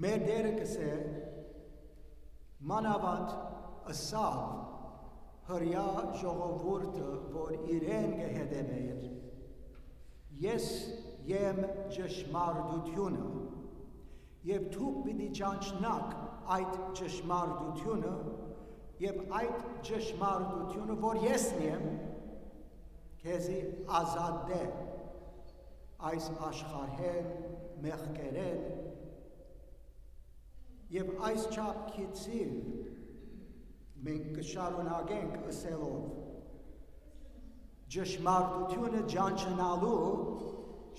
Մեր դերը կսե մանավանդ ըսավ հրյա ժողովուրդը, որ իրեն կհետևեիր, ես եմ ճշմարտությունը, եւ դուք պիտի ճանչնաք այդ ճշմարտությունը, եւ այդ ճշմարտությունը, որ եսն եմ, քեզի ազատե այս աշխարհեն մեղքերեն եւ այս չափքիցին մենք կշարունակենք ըսելով ճշմարտությունը ճանչնալու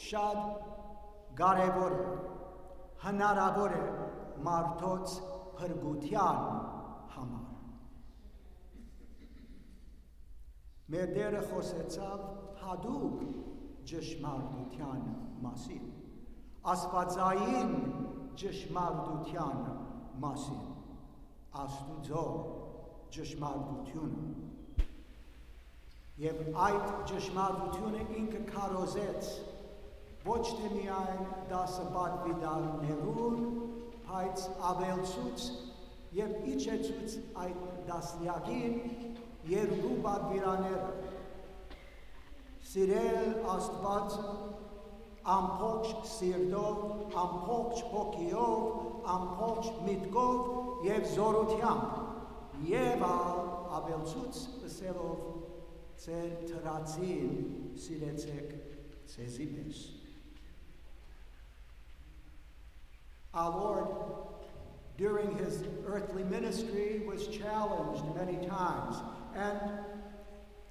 շատ կարևոր է, հնարավոր է մարդոց փրկության համար։ Մեր դերը խոսեցավ հատուկ ճշմարտության մասին, աստվածային ճշմարտության մասին, Աստուծո ճշմարտությունը։ Եվ այդ ճշմարտությունը ինքը քարոզեց ոչ թե միայն 10 պատվիրաններուն, բայց ավելցուց եւ իջեցուց այդ դասյակին երկու պատվիրանները, սիրել Աստվածը ամբողջ սիրտով, ամբողջ հոգիով, ամբողջ միտքով եւ զորությամբ եւ ավելցուց ըսելով ձեր թրացին սիրեցեք ձեզի պես։ Our Lord, during his earthly ministry, was challenged many times. And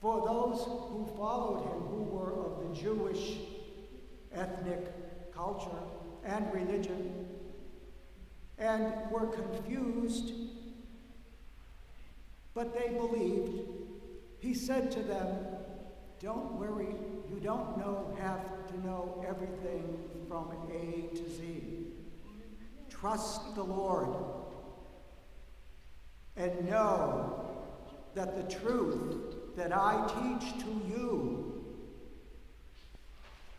for those who followed him, who were of the Jewish ethnic culture and religion, and were confused, but they believed, he said to them, don't worry, you don't have to know everything from A to Z. Trust the Lord and know that the truth that I teach to you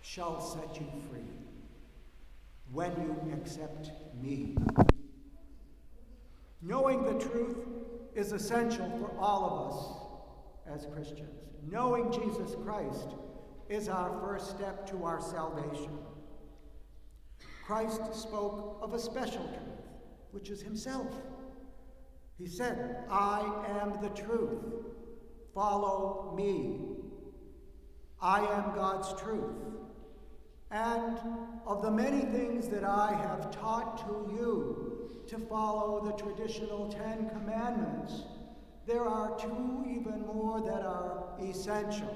shall set you free when you accept me. Knowing the truth is essential for all of us as Christians. Knowing Jesus Christ is our first step to our salvation. Christ spoke of a special truth, which is himself. He said, I am the truth. Follow me. I am God's truth. And of the many things that I have taught to you to follow the traditional 10 commandments, there are 2 even more that are essential.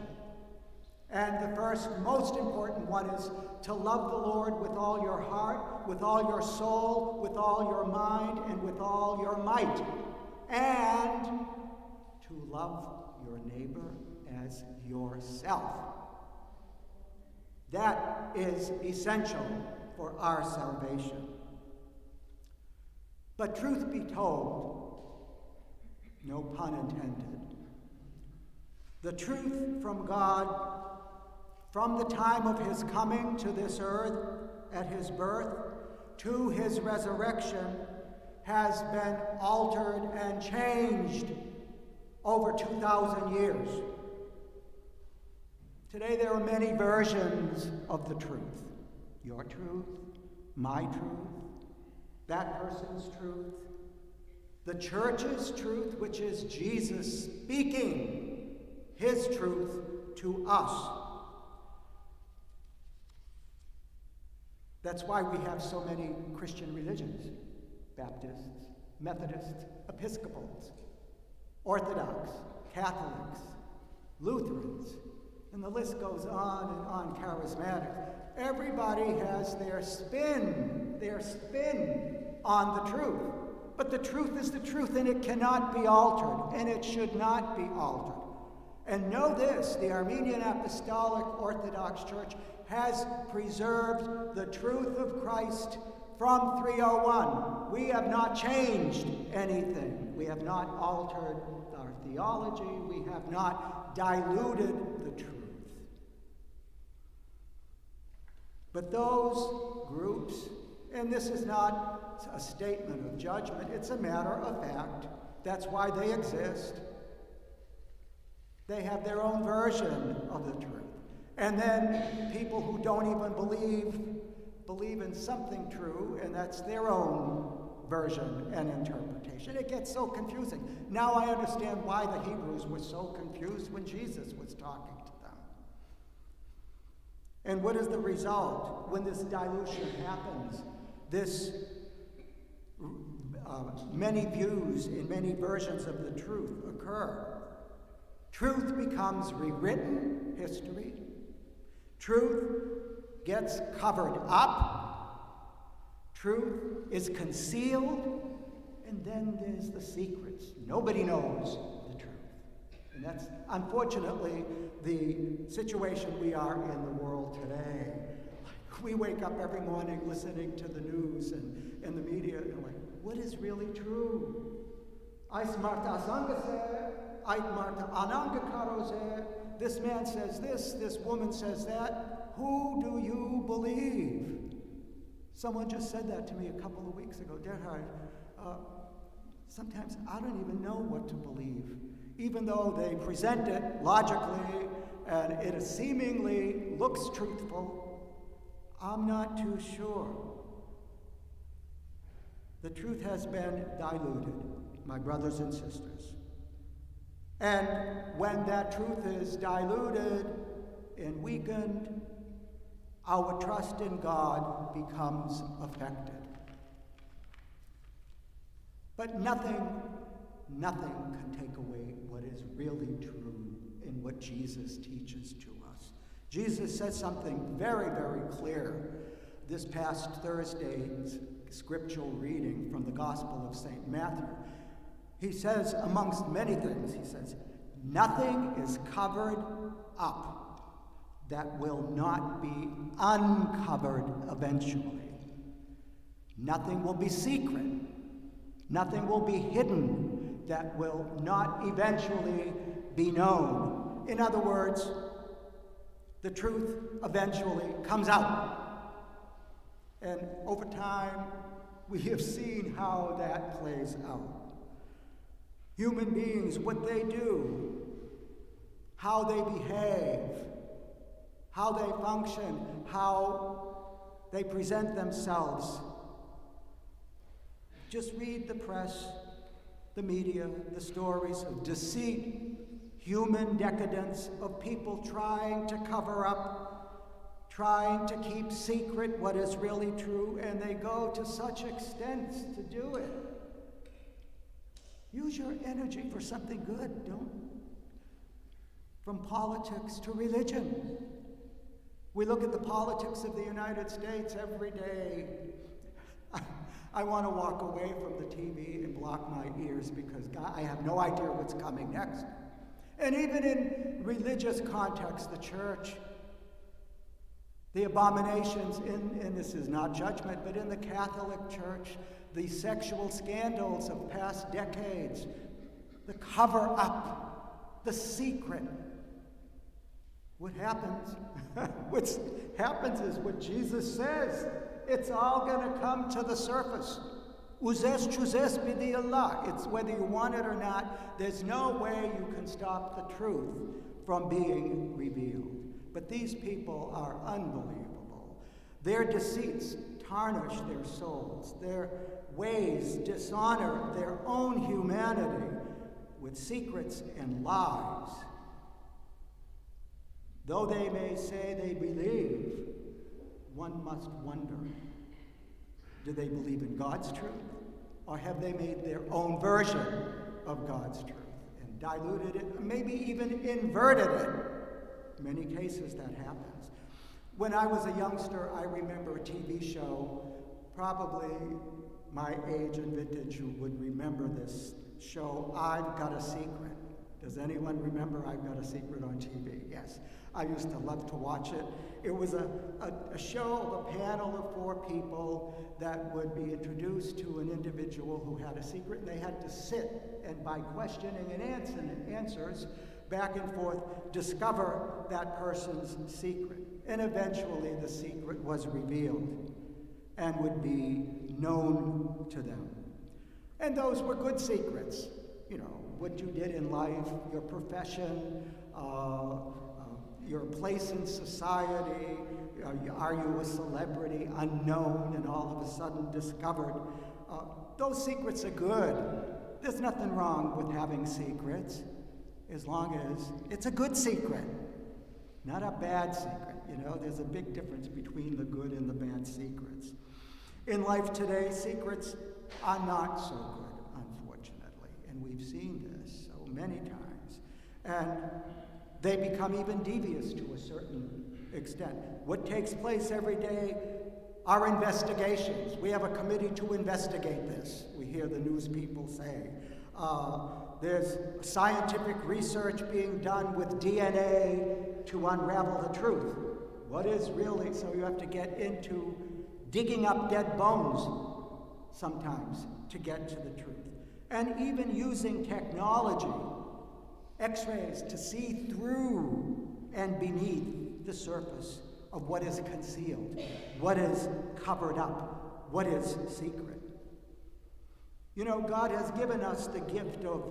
And the first, most important one is to love the Lord with all your heart, with all your soul, with all your mind, and with all your might. And to love your neighbor as yourself. That is essential for our salvation. But truth be told, no pun intended, the truth from God from the time of his coming to this earth at his birth to his resurrection has been altered and changed over 2,000 years. Today there are many versions of the truth. Your truth, my truth, that person's truth, the church's truth, which is Jesus speaking his truth to us. That's why we have so many Christian religions: Baptists, Methodists, Episcopals, Orthodox, Catholics, Lutherans, and the list goes on, Charismatics. Everybody has their spin on the truth. But the truth is the truth, and it cannot be altered, and it should not be altered. And know this, the Armenian Apostolic Orthodox Church has preserved the truth of Christ from 301. We have not changed anything. We have not altered our theology. We have not diluted the truth. But those groups And this is not a statement of judgment, it's a matter of fact. That's why they exist. They have their own version of the truth. And then people who don't even believe in something true, and that's their own version and interpretation. It gets so confusing. Now I understand why the Hebrews were so confused when Jesus was talking to them. And what is the result when this dilution happens? This many views and many versions of the truth occur. Truth becomes rewritten history. Truth gets covered up. Truth is concealed. And then there's the secrets. Nobody knows the truth. And that's, unfortunately, the situation we are in the world today. We wake up every morning listening to the news and the media, and like, what is really true? This man says this woman says that. Who do you believe? Someone just said that to me a couple of weeks ago. Gerhard, sometimes I don't even know what to believe. Even though they present it logically and it seemingly looks truthful, I'm not too sure. The truth has been diluted, my brothers and sisters. And when that truth is diluted and weakened, our trust in God becomes affected. But nothing can take away what is really true in what Jesus teaches to us. Jesus says something very, very clear this past Thursday's scriptural reading from the Gospel of St. Matthew. He says, amongst many things, he says, nothing is covered up that will not be uncovered eventually. Nothing will be secret. Nothing will be hidden that will not eventually be known. In other words, the truth eventually comes out. And over time, we have seen how that plays out. Human beings, what they do, how they behave, how they function, how they present themselves. Just read the press, the media, the stories of deceit, human decadence, of people trying to cover up, trying to keep secret what is really true, and they go to such extents to do it. Use your energy for something good, don't. From politics to religion. We look at the politics of the United States every day. I want to walk away from the TV and block my ears because God, I have no idea what's coming next. And even in religious context, the church, the abominations and this is not judgment, but in the Catholic Church, the sexual scandals of past decades, the cover-up, the secret. What happens? What happens is what Jesus says. It's all going to come to the surface. It's whether you want it or not, there's no way you can stop the truth from being revealed. But these people are unbelievable. Their deceits tarnish their souls. Their ways dishonor their own humanity with secrets and lies. Though they may say they believe, one must wonder, do they believe in God's truth? Or have they made their own version of God's truth and diluted it, maybe even inverted it? In many cases that happens. When I was a youngster, I remember a TV show, probably my age and vintage who would remember this show, I've Got a Secret. Does anyone remember I've Got a Secret on TV? Yes. I used to love to watch it. It was a show of a panel of 4 people that would be introduced to an individual who had a secret, and they had to sit and by questioning and answers back and forth, discover that person's secret. And eventually the secret was revealed. and would be known to them. And those were good secrets. You know, what you did in life, your profession, your place in society, are you a celebrity, unknown, and all of a sudden discovered? Those secrets are good. There's nothing wrong with having secrets, as long as it's a good secret, not a bad secret. You know, there's a big difference between the good and the bad secrets. In life today, secrets are not so good, unfortunately, and we've seen this so many times. And they become even devious to a certain extent. What takes place every day are investigations. We have a committee to investigate this, we hear the news people say. There's scientific research being done with DNA to unravel the truth. What is really, so you have to get into digging up dead bones sometimes to get to the truth. And even using technology, X-rays, to see through and beneath the surface of what is concealed, what is covered up, what is secret. You know, God has given us the gift of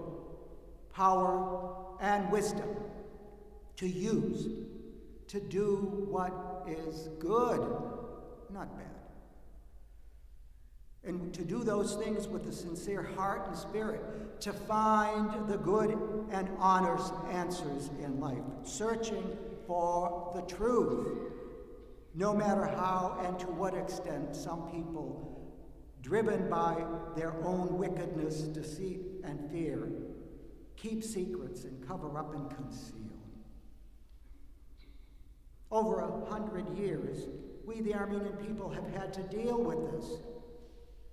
power and wisdom to use, to do what is good, not bad. And to do those things with a sincere heart and spirit, to find the good and honest answers in life, searching for the truth, no matter how and to what extent some people, driven by their own wickedness, deceit, and fear, keep secrets and cover up and conceal. Over 100 years, we, the Armenian people, have had to deal with this.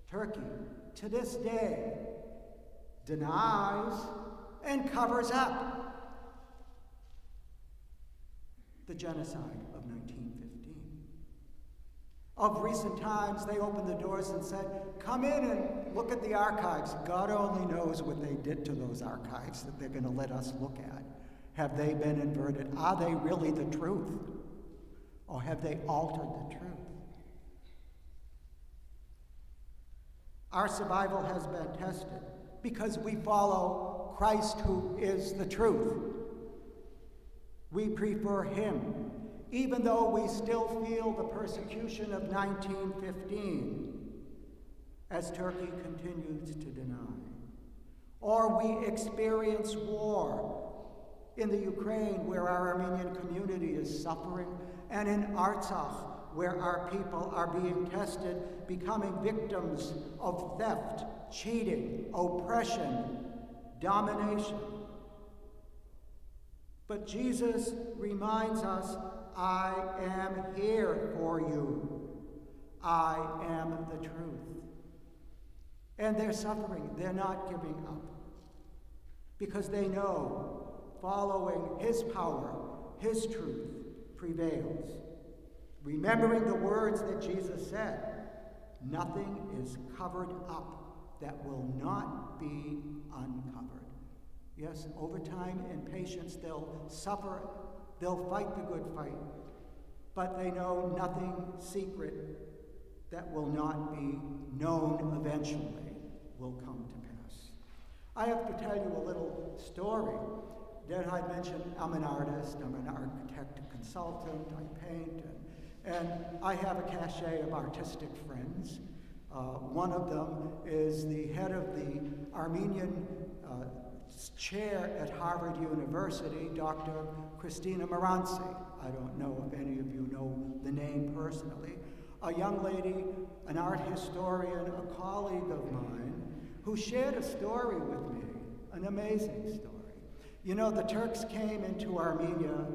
Turkey, to this day, denies and covers up the genocide of 1915. Of recent times, they opened the doors and said, come in and look at the archives. God only knows what they did to those archives that they're going to let us look at. Have they been inverted? Are they really the truth? Or have they altered the truth? Our survival has been tested because we follow Christ, who is the truth. We prefer him, even though we still feel the persecution of 1915, as Turkey continues to deny. Or we experience war in the Ukraine, where our Armenian community is suffering, and in Artsakh, where our people are being tested, becoming victims of theft, cheating, oppression, domination. But Jesus reminds us, I am here for you. I am the truth. And they're suffering. They're not giving up. Because they know following his power, his truth prevails. Remembering the words that Jesus said, nothing is covered up that will not be uncovered. Yes, over time and patience, they'll suffer, they'll fight the good fight, but they know nothing secret that will not be known eventually will come to pass. I have to tell you a little story. Dad had mentioned I'm an artist, I'm an architect, a consultant, I paint, and I have a cachet of artistic friends. One of them is the head of the Armenian chair at Harvard University, Dr. Christina Moranci. I don't know if any of you know the name personally. A young lady, an art historian, a colleague of mine, who shared a story with me, an amazing story. You know, the Turks came into Armenia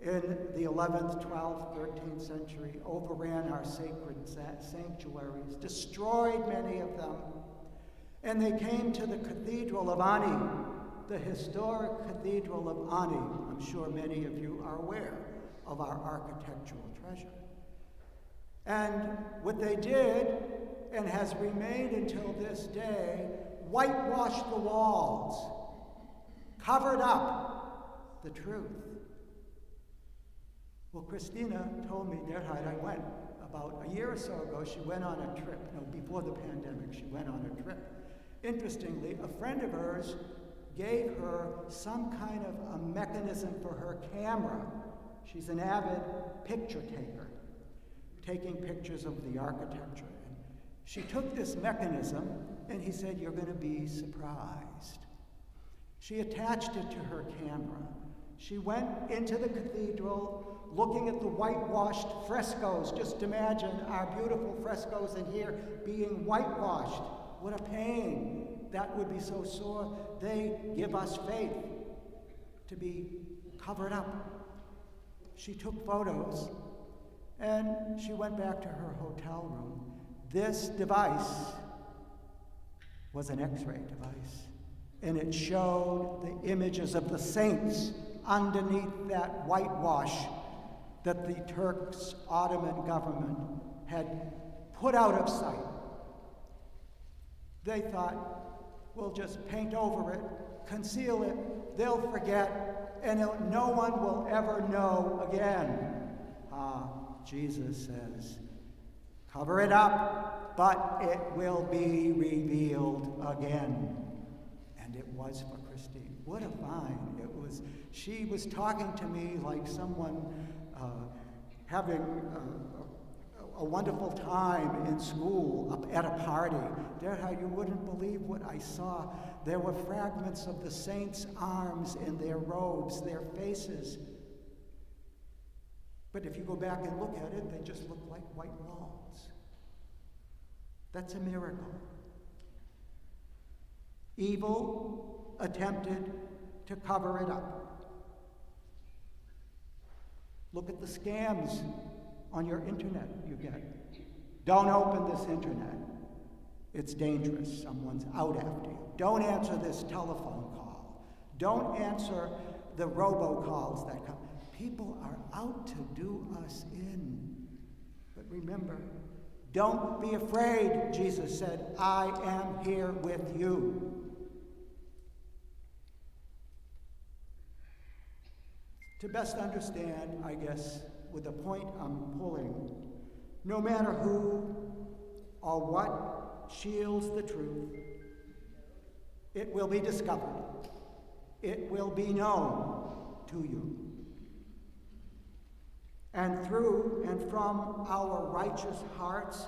in the 11th, 12th, 13th century, overran our sacred sanctuaries, destroyed many of them, and they came to the Cathedral of Ani, the historic Cathedral of Ani. I'm sure many of you are aware of our architectural treasure. And what they did, and has remained until this day, whitewashed the walls, covered up the truth. Well, Christina told me, Gerhard, I went about a year or so ago, she went on a trip. No, before the pandemic, she went on a trip. Interestingly, a friend of hers gave her some kind of a mechanism for her camera. She's an avid picture taker, taking pictures of the architecture. And she took this mechanism, and he said, "You're going to be surprised." She attached it to her camera. She went into the cathedral, looking at the whitewashed frescoes. Just imagine our beautiful frescoes in here being whitewashed. What a pain. That would be so sore. They give us faith to be covered up. She took photos, and she went back to her hotel room. This device was an X-ray device, and it showed the images of the saints underneath that whitewash that the Turks' Ottoman government had put out of sight. They thought, we'll just paint over it, conceal it, they'll forget, and no one will ever know again. Jesus says, cover it up, but it will be revealed again. And it was for Christine. What a find it was. She was talking to me like someone having a wonderful time in school, up at a party. Derha, you wouldn't believe what I saw. There were fragments of the saints' arms in their robes, their faces. But if you go back and look at it, they just look like white walls. That's a miracle. Evil attempted to cover it up. Look at the scams on your internet you get. Don't open this internet. It's dangerous. Someone's out after you. Don't answer this telephone call. Don't answer the robocalls that come. People are out to do us in. But remember, don't be afraid, Jesus said. I am here with you. To best understand, I guess, with the point I'm pulling, no matter who or what shields the truth, it will be discovered. It will be known to you. And through and from our righteous hearts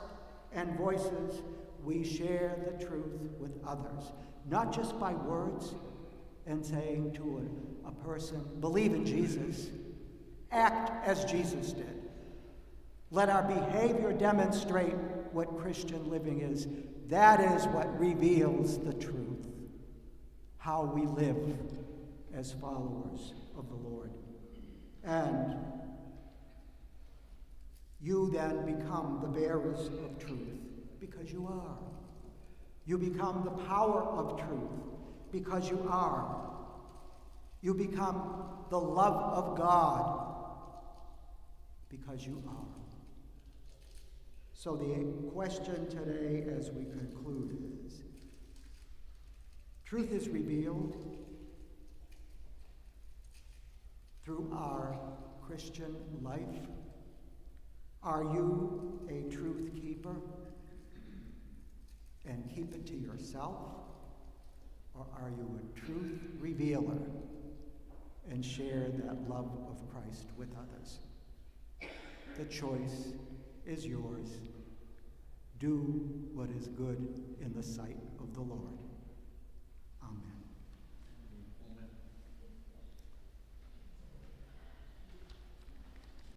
and voices, we share the truth with others, not just by words and saying to a person, believe in Jesus, act as Jesus did. Let our behavior demonstrate what Christian living is. That is what reveals the truth, how we live as followers of the Lord. And you then become the bearers of truth, because you are. You become the power of truth, because you are. You become the love of God, because you are. So the question today as we conclude is, truth is revealed through our Christian life. Are you a truth keeper and keep it to yourself? Or are you a truth revealer and share that love of Christ with others? The choice is yours. Do what is good in the sight of the Lord.